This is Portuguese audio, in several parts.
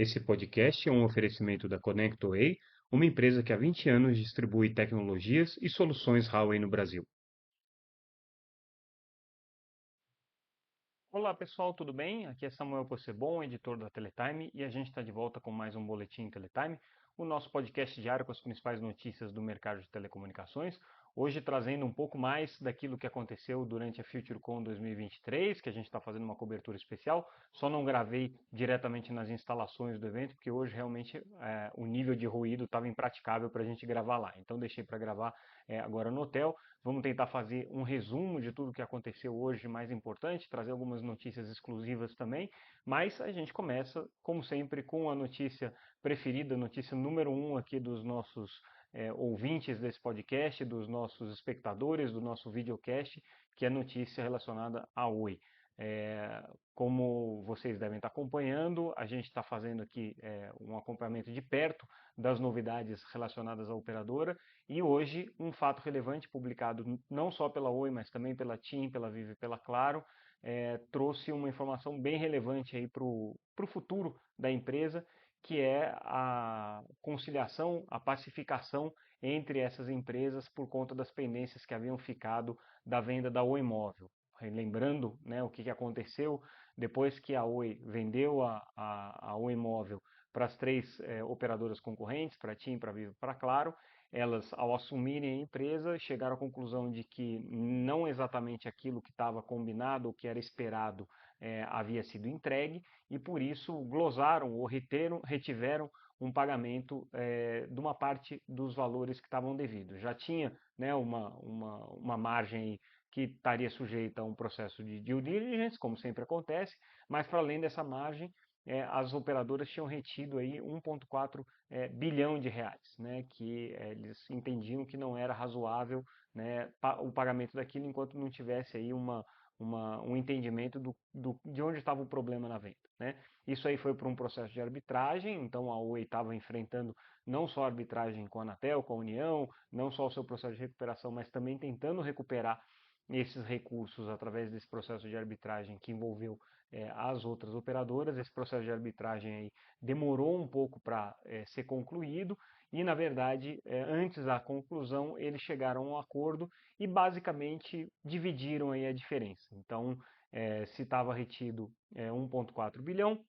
Esse podcast é um oferecimento da ConnectWay, uma empresa que há 20 anos distribui tecnologias e soluções Huawei no Brasil. Olá pessoal, tudo bem? Aqui é Samuel Possebon, editor da Teletime, e a gente está de volta com mais um Boletim Teletime, o nosso podcast diário com as principais notícias do mercado de telecomunicações. Hoje trazendo um pouco mais daquilo que aconteceu durante a FutureCon 2023, que a gente está fazendo uma cobertura especial. Só não gravei diretamente nas instalações do evento, porque hoje realmente o nível de ruído estava impraticável para a gente gravar lá. Então deixei para gravar agora no hotel. Vamos tentar fazer um resumo de tudo que aconteceu hoje mais importante, trazer algumas notícias exclusivas também, mas a gente começa, como sempre, com a notícia preferida, a notícia número 1 aqui dos nossos ouvintes desse podcast, dos nossos espectadores, do nosso videocast, que é notícia relacionada à Oi. Como vocês devem estar acompanhando, a gente está fazendo aqui um acompanhamento de perto das novidades relacionadas à operadora e hoje um fato relevante publicado não só pela Oi, mas também pela TIM, pela Vivo e pela Claro, trouxe uma informação bem relevante aí para o futuro da empresa, que é a conciliação, a pacificação entre essas empresas por conta das pendências que haviam ficado da venda da Oi Móvel. Lembrando, né, o que aconteceu depois que a Oi vendeu a Oi Móvel para as três operadoras concorrentes, para a TIM, para a Vivo e para a Claro. Elas, ao assumirem a empresa, chegaram à conclusão de que não exatamente aquilo que estava combinado ou que era esperado havia sido entregue e por isso glosaram ou retiveram um pagamento de uma parte dos valores que estavam devidos. Já tinha, né, uma margem que estaria sujeita a um processo de due diligence, como sempre acontece, mas para além dessa margem, as operadoras tinham retido aí 1,4 bilhão de reais, né, que eles entendiam que não era razoável, né, o pagamento daquilo enquanto não tivesse aí um entendimento de onde estava o problema na venda. Né? Isso aí foi para um processo de arbitragem, então a Oi estava enfrentando não só a arbitragem com a Anatel, com a União, não só o seu processo de recuperação, mas também tentando recuperar esses recursos através desse processo de arbitragem que envolveu as outras operadoras. Esse processo de arbitragem aí demorou um pouco para ser concluído e, na verdade, antes da conclusão, eles chegaram a um acordo e basicamente dividiram aí a diferença. Então, se estava retido 1,4 bilhão,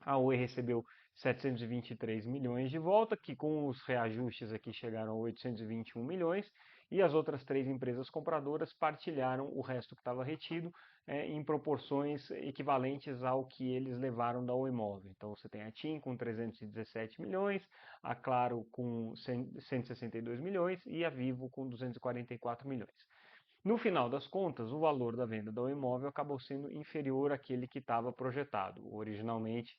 a Oi recebeu 723 milhões de volta, que com os reajustes aqui chegaram a 821 milhões, e as outras três empresas compradoras partilharam o resto que estava retido em proporções equivalentes ao que eles levaram da Oi Móvel. Então você tem a TIM com 317 milhões, a Claro com 162 milhões e a Vivo com 244 milhões. No final das contas, o valor da venda do imóvel acabou sendo inferior àquele que estava projetado. Originalmente,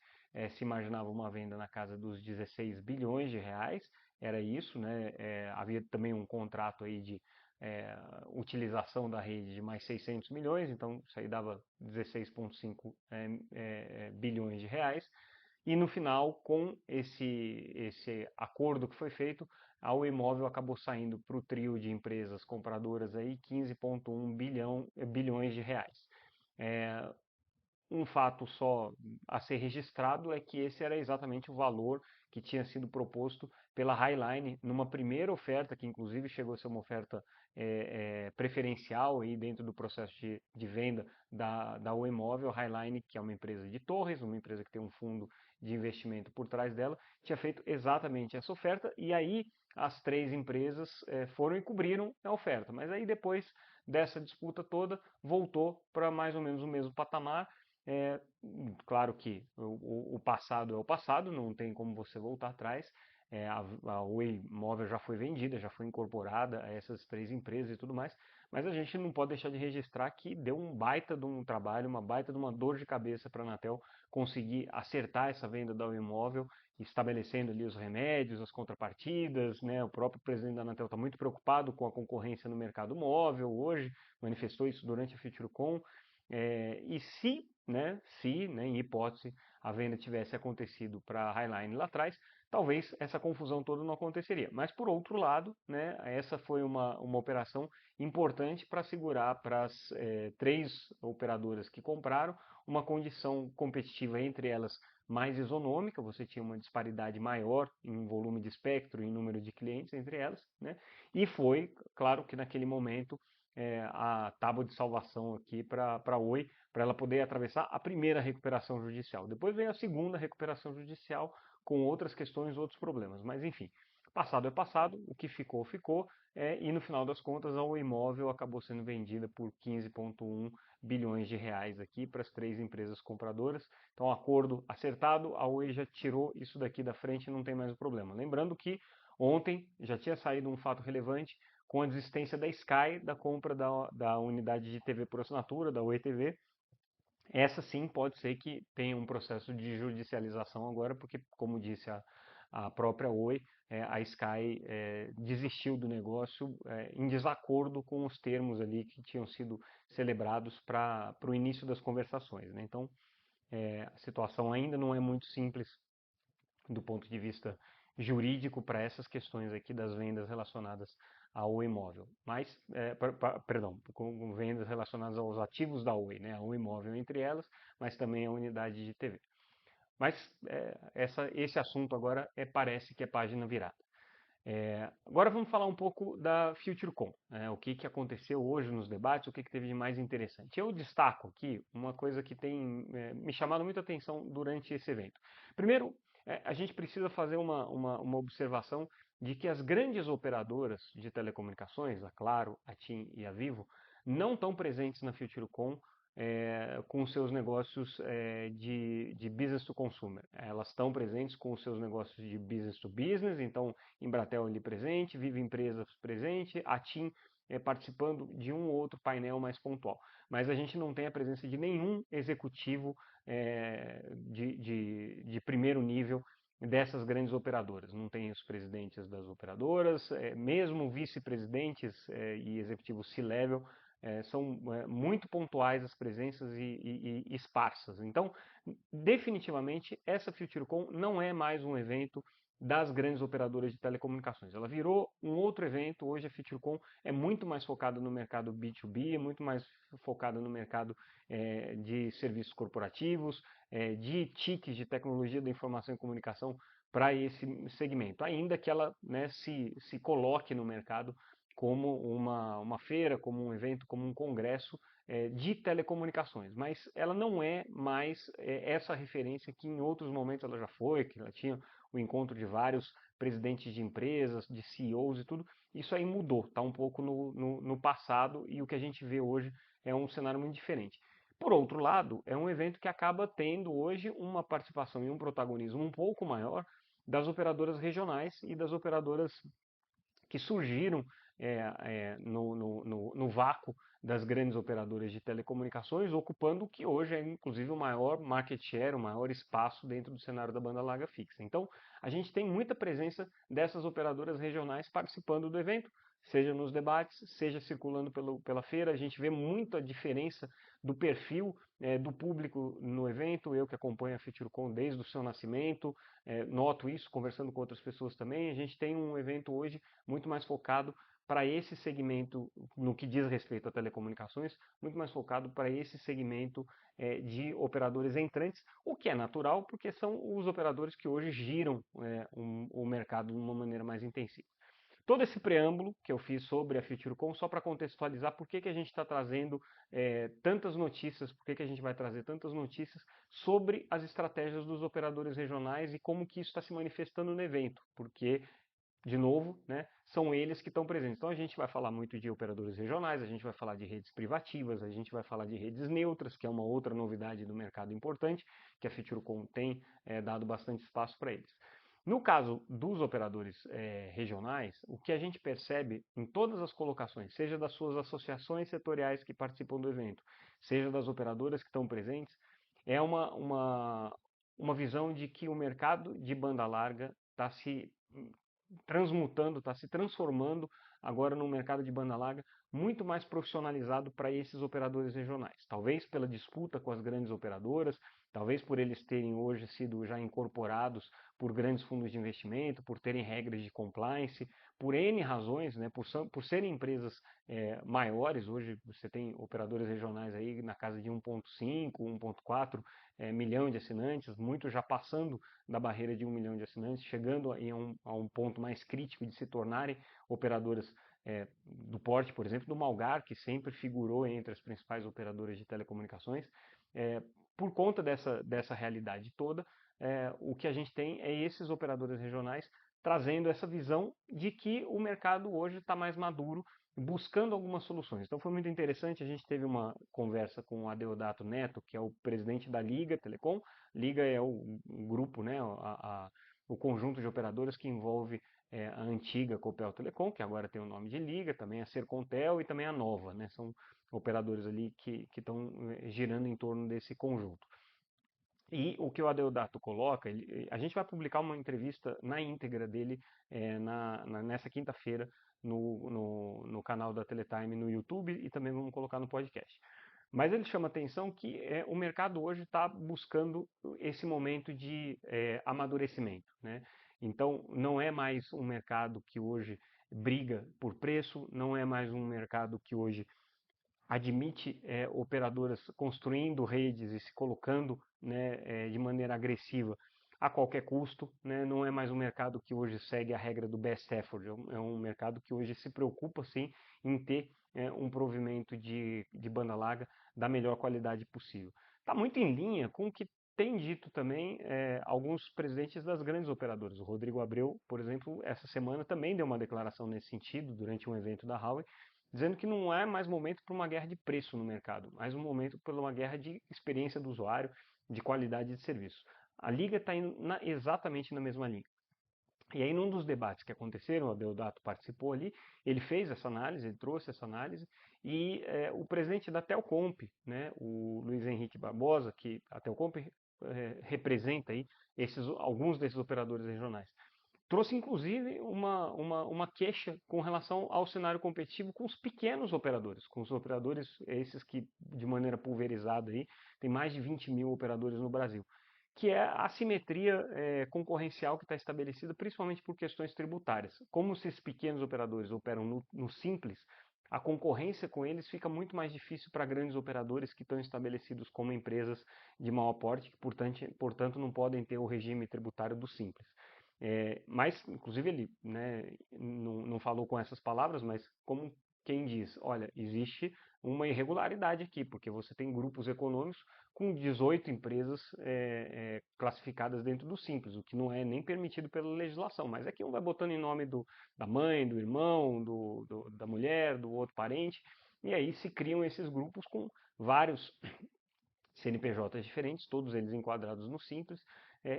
se imaginava uma venda na casa dos 16 bilhões de reais, era isso, né? Havia também um contrato aí de utilização da rede de mais 600 milhões, então isso aí dava 16,5 bilhões de reais. E no final, com esse acordo que foi feito, a Oi Imóvel acabou saindo para o trio de empresas compradoras aí 15,1 bilhões de reais. É, um fato só a ser registrado é que esse era exatamente o valor que tinha sido proposto pela Highline numa primeira oferta, que inclusive chegou a ser uma oferta preferencial aí dentro do processo de venda da Oi Imóvel. A Highline, que é uma empresa de torres, uma empresa que tem um fundo de investimento por trás dela, tinha feito exatamente essa oferta e aí as três empresas foram e cobriram a oferta. Mas aí depois dessa disputa toda, voltou para mais ou menos o mesmo patamar. É, claro que o passado é o passado, não tem como você voltar atrás. A Oi Móvel já foi vendida, já foi incorporada a essas três empresas e tudo mais, mas a gente não pode deixar de registrar que deu um baita de um trabalho, uma baita de uma dor de cabeça para a Anatel conseguir acertar essa venda da Oi Móvel, estabelecendo ali os remédios, as contrapartidas, né? O próprio presidente da Anatel está muito preocupado com a concorrência no mercado móvel hoje, manifestou isso durante a FutureCon. E se, né, em hipótese, a venda tivesse acontecido para a Highline lá atrás, talvez essa confusão toda não aconteceria. Mas, por outro lado, né, essa foi uma operação importante para segurar para as três operadoras que compraram uma condição competitiva entre elas mais isonômica, você tinha uma disparidade maior em volume de espectro, em número de clientes entre elas, né? E foi, claro que naquele momento, a tábua de salvação aqui para a Oi, para ela poder atravessar a primeira recuperação judicial. Depois veio a segunda recuperação judicial com outras questões, outros problemas. Mas enfim, passado é passado, o que ficou, ficou. E no final das contas, a Oi Imóvel acabou sendo vendida por 15,1 bilhões de reais aqui para as 3 empresas compradoras. Então, acordo acertado, a Oi já tirou isso daqui da frente e não tem mais o problema. Lembrando que ontem já tinha saído um fato relevante com a desistência da Sky da compra da unidade de TV por assinatura, da Oi TV. Essa sim pode ser que tenha um processo de judicialização agora, porque, como disse a própria Oi, a Sky desistiu do negócio em desacordo com os termos ali que tinham sido celebrados para o início das conversações, né? Então, a situação ainda não é muito simples do ponto de vista jurídico para essas questões aqui das vendas relacionadas ao imóvel, mas, perdão, com vendas relacionadas aos ativos da Oi, né, ao imóvel entre elas, mas também a unidade de TV. Mas esse assunto agora parece que é página virada. Agora vamos falar um pouco da FutureCon, né, o que aconteceu hoje nos debates, o que teve de mais interessante. Eu destaco aqui uma coisa que tem me chamado muita atenção durante esse evento. Primeiro, a gente precisa fazer uma observação de que as grandes operadoras de telecomunicações, a Claro, a TIM e a Vivo, não estão presentes na FutureCon com os seus negócios de business to consumer. Elas estão presentes com os seus negócios de business to business, então Embratel ali presente, Vivo Empresas presente, a TIM participando de um ou outro painel mais pontual. Mas a gente não tem a presença de nenhum executivo de primeiro nível dessas grandes operadoras. Não tem os presidentes das operadoras, mesmo vice-presidentes e executivos C-level, são muito pontuais as presenças e esparsas. Então, definitivamente, essa FutureCon não é mais um evento das grandes operadoras de telecomunicações. Ela virou um outro evento. Hoje a FutureCon é muito mais focada no mercado B2B, é muito mais focada no mercado de serviços corporativos, de TICs, de tecnologia da informação e comunicação para esse segmento, ainda que ela se coloque no mercado como uma feira, como um evento, como um congresso de telecomunicações, mas ela não é mais essa referência que em outros momentos ela já foi, que ela tinha o encontro de vários presidentes de empresas, de CEOs e tudo. Isso aí mudou, está um pouco no passado, e o que a gente vê hoje é um cenário muito diferente. Por outro lado, é um evento que acaba tendo hoje uma participação e um protagonismo um pouco maior das operadoras regionais e das operadoras que surgiram no vácuo das grandes operadoras de telecomunicações, ocupando o que hoje é inclusive o maior market share, o maior espaço dentro do cenário da banda larga fixa. Então, a gente tem muita presença dessas operadoras regionais participando do evento, seja nos debates, seja circulando pela feira. A gente vê muita diferença do perfil do público no evento. Eu que acompanho a FutureCon desde o seu nascimento, noto isso conversando com outras pessoas também. A gente tem um evento hoje muito mais focado para esse segmento, no que diz respeito a telecomunicações, muito mais focado para esse segmento de operadores entrantes, o que é natural, porque são os operadores que hoje giram o mercado de uma maneira mais intensiva. Todo esse preâmbulo que eu fiz sobre a FutureCon, só para contextualizar por que a gente está trazendo tantas notícias, por que a gente vai trazer tantas notícias sobre as estratégias dos operadores regionais e como que isso está se manifestando no evento, porque de novo, né, são eles que estão presentes. Então a gente vai falar muito de operadores regionais, a gente vai falar de redes privativas, a gente vai falar de redes neutras, que é uma outra novidade do mercado importante, que a FutureCon tem dado bastante espaço para eles. No caso dos operadores regionais, o que a gente percebe em todas as colocações, seja das suas associações setoriais que participam do evento, seja das operadoras que estão presentes, é uma visão de que o mercado de banda larga está se transmutando, está se transformando agora num mercado de banda larga muito mais profissionalizado para esses operadores regionais. Talvez pela disputa com as grandes operadoras, talvez por eles terem hoje sido já incorporados por grandes fundos de investimento, por terem regras de compliance, por N razões, né, por serem empresas maiores. Hoje você tem operadores regionais aí na casa de 1,5, 1,4 milhão de assinantes, muitos já passando da barreira de 1 milhão de assinantes, chegando a um ponto mais crítico de se tornarem operadoras do porte, por exemplo, do Malgar, que sempre figurou entre as principais operadoras de telecomunicações. Por conta dessa realidade toda, o que a gente tem é esses operadores regionais trazendo essa visão de que o mercado hoje está mais maduro, buscando algumas soluções. Então foi muito interessante, a gente teve uma conversa com o Adeodato Neto, que é o presidente da Liga Telecom. Liga é o grupo, né, o conjunto de operadoras que envolve a antiga Copel Telecom, que agora tem o nome de Liga, também a Sercontel e também a Nova, né, são operadores ali que estão girando em torno desse conjunto. E o que o Adeodato coloca, a gente vai publicar uma entrevista na íntegra dele nessa quinta-feira no canal da Teletime no YouTube, e também vamos colocar no podcast. Mas ele chama atenção que o mercado hoje está buscando esse momento de amadurecimento, né? Então, não é mais um mercado que hoje briga por preço, não é mais um mercado que hoje admite operadoras construindo redes e se colocando, né, de maneira agressiva a qualquer custo, né? Não é mais um mercado que hoje segue a regra do best effort, é um mercado que hoje se preocupa sim em ter um provimento de banda larga da melhor qualidade possível. Está muito em linha com o que tem dito também alguns presidentes das grandes operadoras. O Rodrigo Abreu, por exemplo, essa semana também deu uma declaração nesse sentido durante um evento da Huawei, dizendo que não é mais momento para uma guerra de preço no mercado, mas um momento para uma guerra de experiência do usuário, de qualidade de serviço. A Liga está indo exatamente na mesma linha. E aí, num dos debates que aconteceram, o Adeodato participou ali, ele fez essa análise, ele trouxe essa análise, e o presidente da Telcomp, né, o Luiz Henrique Barbosa, que a Telcomp representa aí alguns desses operadores regionais, trouxe inclusive uma queixa com relação ao cenário competitivo com os pequenos operadores, com os operadores esses que de maneira pulverizada aí, tem mais de 20 mil operadores no Brasil, que é a assimetria concorrencial que está estabelecida principalmente por questões tributárias. Como esses pequenos operadores operam no simples, a concorrência com eles fica muito mais difícil para grandes operadores que estão estabelecidos como empresas de maior porte, que portanto não podem ter o regime tributário do simples. Mas, inclusive, ele, né, não falou com essas palavras, mas como quem diz, olha, existe uma irregularidade aqui, porque você tem grupos econômicos com 18 empresas classificadas dentro do Simples, o que não é nem permitido pela legislação, mas é que um vai botando em nome da mãe, do irmão, da mulher, do outro parente, e aí se criam esses grupos com vários CNPJs diferentes, todos eles enquadrados no Simples,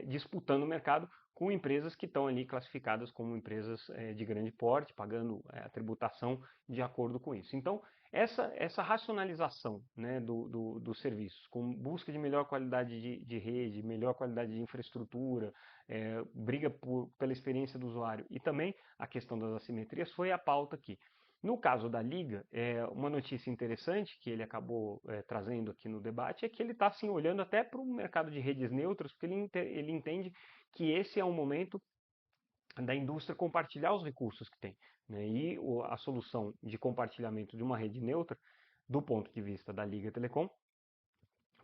disputando o mercado com empresas que estão ali classificadas como empresas de grande porte, pagando a tributação de acordo com isso. Então, essa racionalização, né, dos serviços, com busca de melhor qualidade de rede, melhor qualidade de infraestrutura, briga pela experiência do usuário e também a questão das assimetrias foi a pauta aqui. No caso da Liga, uma notícia interessante que ele acabou trazendo aqui no debate é que ele está assim, olhando até para o mercado de redes neutras, porque ele entende que esse é o momento da indústria compartilhar os recursos que tem, né? E a solução de compartilhamento de uma rede neutra, do ponto de vista da Liga Telecom,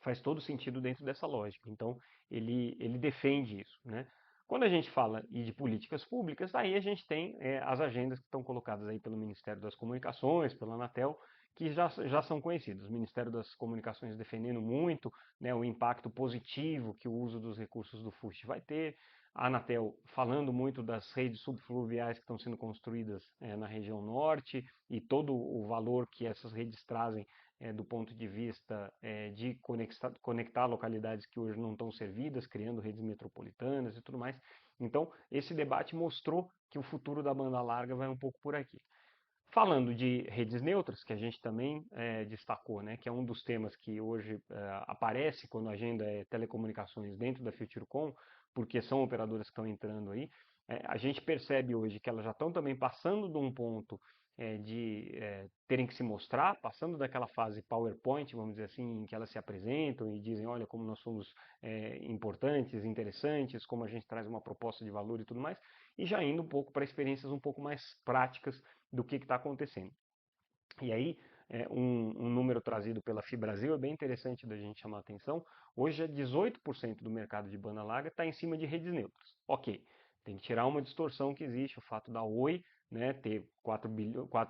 faz todo sentido dentro dessa lógica. Então, ele defende isso, né? Quando a gente fala de políticas públicas, aí a gente tem as agendas que estão colocadas aí pelo Ministério das Comunicações, pela Anatel, que já são conhecidas. O Ministério das Comunicações defendendo muito, né, o impacto positivo que o uso dos recursos do FUST vai ter. A Anatel falando muito das redes subfluviais que estão sendo construídas na região norte e todo o valor que essas redes trazem do ponto de vista de conectar localidades que hoje não estão servidas, criando redes metropolitanas e tudo mais. Então, esse debate mostrou que o futuro da banda larga vai um pouco por aqui. Falando de redes neutras, que a gente também destacou, né, que é um dos temas que hoje aparece quando a agenda é telecomunicações dentro da FutureCom, porque são operadoras que estão entrando aí, a gente percebe hoje que elas já estão também passando de um ponto terem que se mostrar, passando daquela fase PowerPoint, vamos dizer assim, em que elas se apresentam e dizem, olha como nós somos importantes, interessantes, como a gente traz uma proposta de valor e tudo mais, e já indo um pouco para experiências um pouco mais práticas do que está acontecendo. E aí, um número trazido pela FIBrasil é bem interessante da gente chamar a atenção. Hoje, 18% do mercado de banda larga está em cima de redes neutras. Ok, tem que tirar uma distorção que existe, o fato da Oi, né, ter 4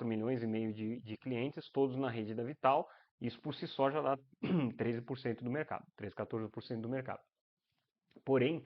milhões e meio de clientes, todos na rede da Vital. Isso por si só já dá 13% do mercado, 13, 14% do mercado. Porém,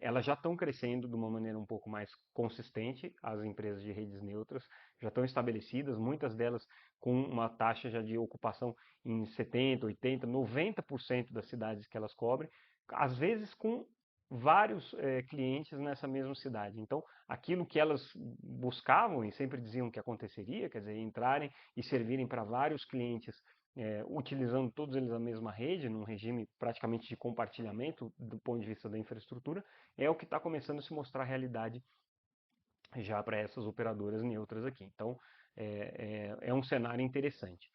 elas já estão crescendo de uma maneira um pouco mais consistente, as empresas de redes neutras já estão estabelecidas, muitas delas com uma taxa já de ocupação em 70, 80, 90% das cidades que elas cobrem, às vezes com vários clientes nessa mesma cidade. Então, aquilo que elas buscavam e sempre diziam que aconteceria, quer dizer, entrarem e servirem para vários clientes utilizando todos eles a mesma rede, num regime praticamente de compartilhamento do ponto de vista da infraestrutura, é o que está começando a se mostrar realidade já para essas operadoras neutras aqui. Então, é um cenário interessante.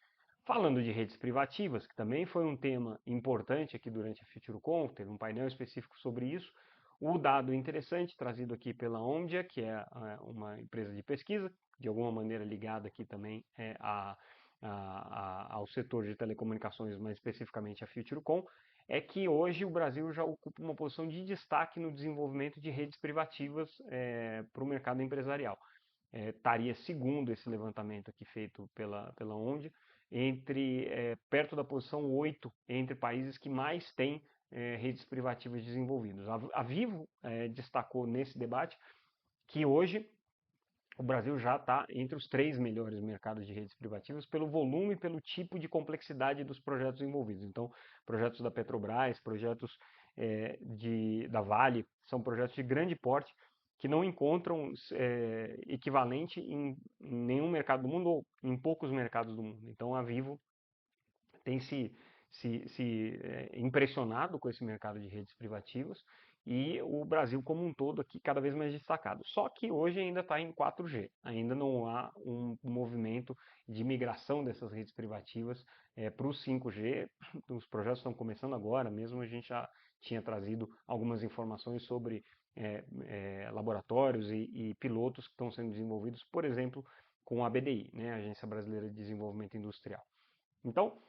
Falando de redes privativas, que também foi um tema importante aqui durante a FutureConf, teve um painel específico sobre isso, o dado interessante trazido aqui pela Omdia, que é uma empresa de pesquisa, de alguma maneira ligada aqui também ao setor de telecomunicações, mais especificamente a FutureCom, é que hoje o Brasil já ocupa uma posição de destaque no desenvolvimento de redes privativas para o mercado empresarial. Estaria segundo esse levantamento aqui feito pela OND, perto da posição 8 entre países que mais têm redes privativas desenvolvidas. A Vivo destacou nesse debate que hoje o Brasil já está entre os 3 melhores mercados de redes privativas pelo volume e pelo tipo de complexidade dos projetos envolvidos. Então, projetos da Petrobras, projetos da Vale, são projetos de grande porte que não encontram equivalente em nenhum mercado do mundo ou em poucos mercados do mundo. Então, a Vivo tem se impressionado com esse mercado de redes privativas e o Brasil como um todo aqui cada vez mais destacado. Só que hoje ainda está em 4G, ainda não há um movimento de migração dessas redes privativas para o 5G. Os projetos estão começando agora, mesmo a gente já tinha trazido algumas informações sobre laboratórios e pilotos que estão sendo desenvolvidos, por exemplo, com a BDI, né, a Agência Brasileira de Desenvolvimento Industrial. Então,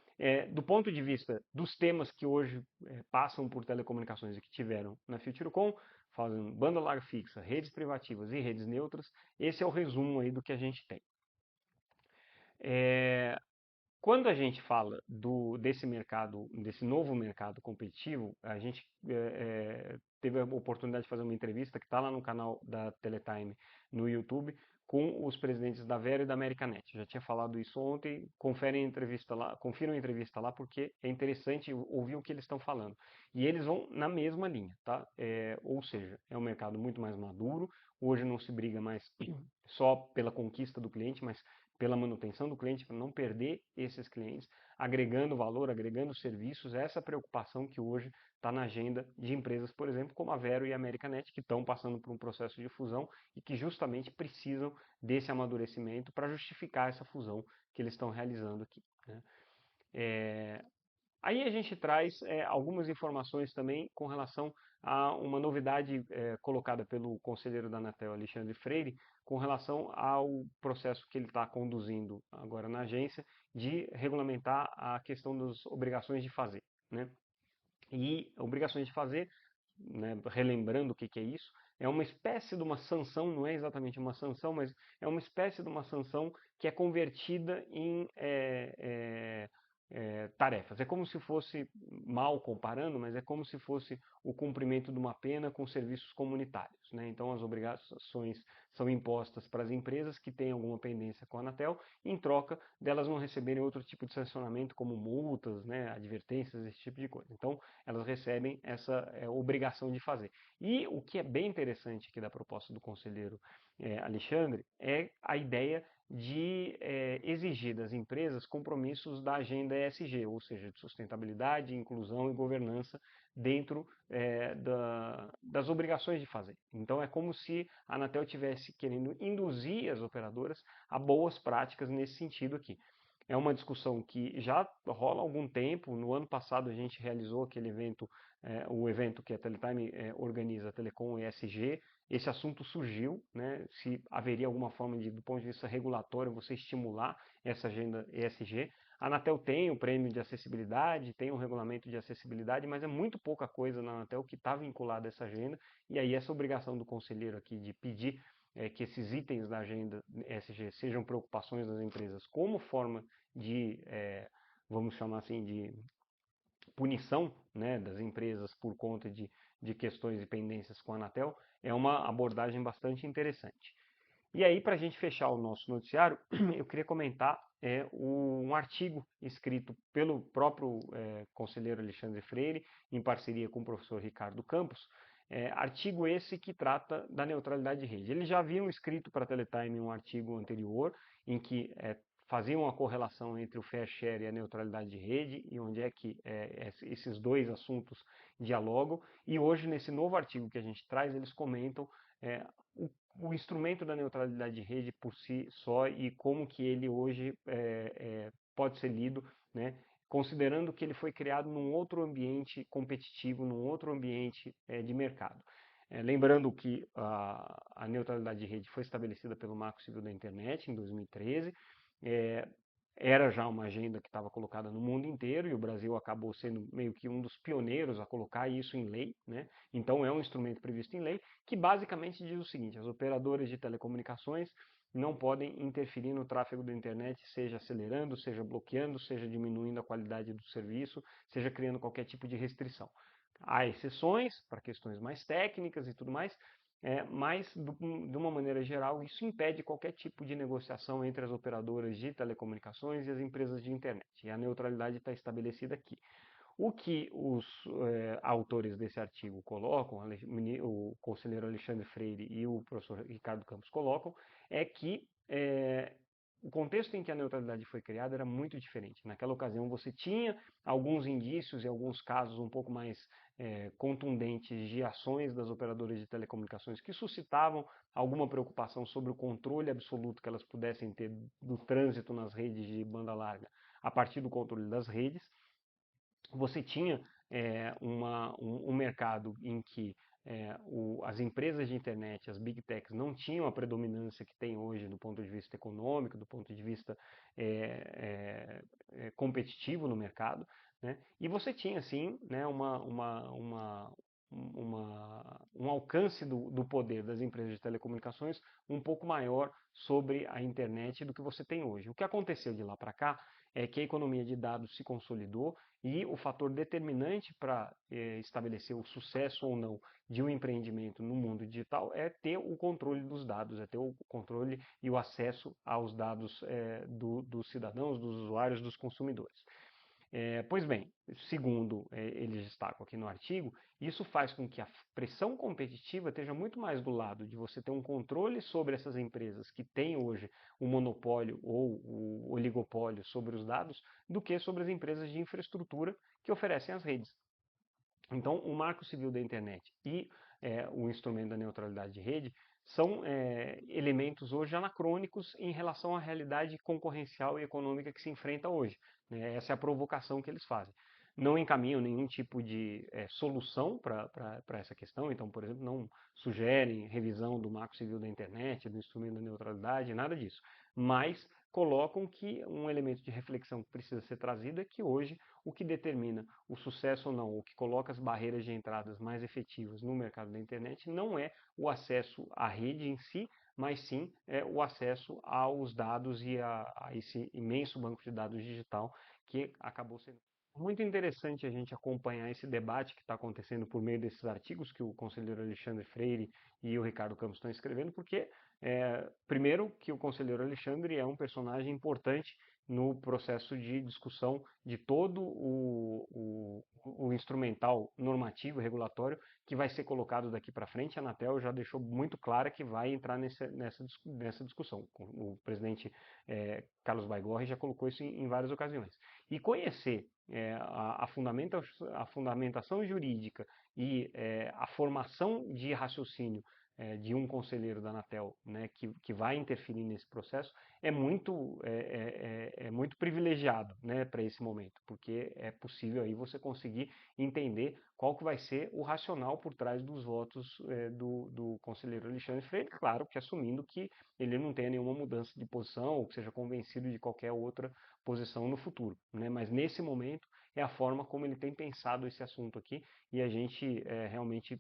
do ponto de vista dos temas que hoje passam por telecomunicações e que tiveram na FutureCom, fazendo banda larga fixa, redes privativas e redes neutras, esse é o resumo aí do que a gente tem. Quando a gente fala desse mercado, desse novo mercado competitivo, a gente teve a oportunidade de fazer uma entrevista que está lá no canal da Teletime no YouTube com os presidentes da Vero e da Americanet. Eu já tinha falado isso ontem, confiram a entrevista lá porque é interessante ouvir o que eles estão falando. E eles vão na mesma linha, tá? Ou seja, é um mercado muito mais maduro, hoje não se briga mais só pela conquista do cliente, mas pela manutenção do cliente, para não perder esses clientes, agregando valor, agregando serviços, essa preocupação que hoje está na agenda de empresas, por exemplo, como a Vero e a Americanet, que estão passando por um processo de fusão e que justamente precisam desse amadurecimento para justificar essa fusão que eles estão realizando aqui, né? Aí a gente traz algumas informações também com relação a uma novidade colocada pelo conselheiro da Anatel, Alexandre Freire, com relação ao processo que ele está conduzindo agora na agência de regulamentar a questão das obrigações de fazer, né? E obrigações de fazer, né, relembrando o que é isso, é uma espécie de uma sanção, não é exatamente uma sanção, mas é uma espécie de uma sanção que é convertida em tarefas. É como se fosse, mal comparando, mas é como se fosse o cumprimento de uma pena com serviços comunitários, né? Então as obrigações são impostas para as empresas que têm alguma pendência com a Anatel, em troca delas não receberem outro tipo de sancionamento, como multas, né, advertências, esse tipo de coisa. Então elas recebem essa obrigação de fazer. E o que é bem interessante aqui da proposta do conselheiro Alexandre é a ideia de exigir das empresas compromissos da agenda ESG, ou seja, de sustentabilidade, inclusão e governança dentro das obrigações de fazer. Então é como se a Anatel estivesse querendo induzir as operadoras a boas práticas nesse sentido aqui. É uma discussão que já rola há algum tempo. No ano passado a gente realizou aquele evento, o evento que a Teletime organiza, Telecom ESG. Esse assunto surgiu, né, se haveria alguma forma de, do ponto de vista regulatório, você estimular essa agenda ESG. A Anatel tem o prêmio de acessibilidade, tem o regulamento de acessibilidade, mas é muito pouca coisa na Anatel que está vinculada a essa agenda, e aí essa obrigação do conselheiro aqui de pedir que esses itens da agenda ESG sejam preocupações das empresas como forma de, vamos chamar assim, de punição, né, das empresas por conta de questões e pendências com a Anatel, é uma abordagem bastante interessante. E aí, para a gente fechar o nosso noticiário, eu queria comentar um artigo escrito pelo próprio conselheiro Alexandre Freire, em parceria com o professor Ricardo Campos, artigo esse que trata da neutralidade de rede. Eles já haviam escrito para a Teletime um artigo anterior, em que faziam uma correlação entre o fair share e a neutralidade de rede, e onde é que esses dois assuntos dialogam. E hoje, nesse novo artigo que a gente traz, eles comentam o instrumento da neutralidade de rede por si só e como que ele hoje pode ser lido, né, considerando que ele foi criado num outro ambiente competitivo, num outro ambiente de mercado. Lembrando que a neutralidade de rede foi estabelecida pelo Marco Civil da Internet em 2013, era já uma agenda que estava colocada no mundo inteiro e o Brasil acabou sendo meio que um dos pioneiros a colocar isso em lei, né? Então é um instrumento previsto em lei que basicamente diz o seguinte: as operadoras de telecomunicações não podem interferir no tráfego da internet, seja acelerando, seja bloqueando, seja diminuindo a qualidade do serviço, seja criando qualquer tipo de restrição. Há exceções para questões mais técnicas e tudo mais, mas, de uma maneira geral, isso impede qualquer tipo de negociação entre as operadoras de telecomunicações e as empresas de internet. E a neutralidade está estabelecida aqui. O que os autores desse artigo colocam, o conselheiro Alexandre Freire e o professor Ricardo Campos colocam, é que o contexto em que a neutralidade foi criada era muito diferente. Naquela ocasião você tinha alguns indícios e alguns casos um pouco mais contundentes de ações das operadoras de telecomunicações que suscitavam alguma preocupação sobre o controle absoluto que elas pudessem ter do trânsito nas redes de banda larga a partir do controle das redes. Você tinha um mercado em que as empresas de internet, as big techs, não tinham a predominância que tem hoje do ponto de vista econômico, do ponto de vista competitivo no mercado, né? E você tinha, sim, né, um alcance do poder das empresas de telecomunicações um pouco maior sobre a internet do que você tem hoje. O que aconteceu de lá para cá é que a economia de dados se consolidou e o fator determinante para estabelecer o sucesso ou não de um empreendimento no mundo digital é ter o controle dos dados, é ter o controle e o acesso aos dados dos cidadãos, dos usuários, dos consumidores. Pois bem, segundo eles destacam aqui no artigo, isso faz com que a pressão competitiva esteja muito mais do lado de você ter um controle sobre essas empresas que têm hoje o monopólio ou o oligopólio sobre os dados, do que sobre as empresas de infraestrutura que oferecem as redes. Então, o Marco Civil da Internet e o instrumento da neutralidade de rede são elementos hoje anacrônicos em relação à realidade concorrencial e econômica que se enfrenta hoje, né? Essa é a provocação que eles fazem. Não encaminham nenhum tipo de solução para essa questão, então, por exemplo, não sugerem revisão do Marco Civil da Internet, do instrumento da neutralidade, nada disso. Mas colocam que um elemento de reflexão que precisa ser trazido é que hoje o que determina o sucesso ou não, o que coloca as barreiras de entradas mais efetivas no mercado da internet não é o acesso à rede em si, mas sim o acesso aos dados e a esse imenso banco de dados digital que acabou sendo muito interessante a gente acompanhar esse debate que está acontecendo por meio desses artigos que o conselheiro Alexandre Freire e o Ricardo Campos estão escrevendo, porque Primeiro, que o conselheiro Alexandre é um personagem importante no processo de discussão de todo o instrumental normativo, regulatório, que vai ser colocado daqui para frente. A Anatel já deixou muito clara que vai entrar nessa discussão. O presidente Carlos Baigorre já colocou isso em várias ocasiões. E conhecer a fundamentação jurídica e a formação de raciocínio de um conselheiro da Anatel, né, que vai interferir nesse processo, é muito privilegiado, né, para esse momento, porque é possível aí você conseguir entender qual que vai ser o racional por trás dos votos do conselheiro Alexandre Freire, claro que assumindo que ele não tenha nenhuma mudança de posição ou que seja convencido de qualquer outra posição no futuro, né, mas nesse momento é a forma como ele tem pensado esse assunto aqui e a gente realmente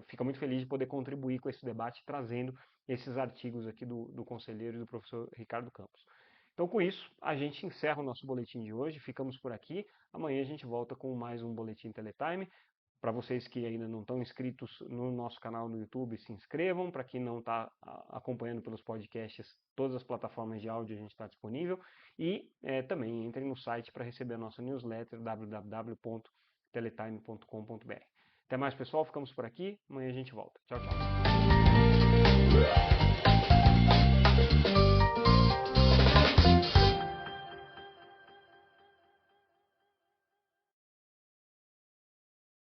fica muito feliz de poder contribuir com esse debate, trazendo esses artigos aqui do conselheiro e do professor Ricardo Campos. Então, com isso, a gente encerra o nosso boletim de hoje, ficamos por aqui. Amanhã a gente volta com mais um Boletim Teletime. Para vocês que ainda não estão inscritos no nosso canal no YouTube, se inscrevam. Para quem não está acompanhando pelos podcasts, todas as plataformas de áudio a gente está disponível. E também entrem no site para receber a nossa newsletter www.teletime.com.br. Até mais, pessoal. Ficamos por aqui. Amanhã a gente volta. Tchau, tchau.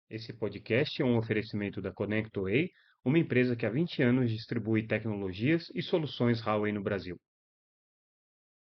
Esse podcast é um oferecimento da ConnectWay, uma empresa que há 20 anos distribui tecnologias e soluções Huawei no Brasil.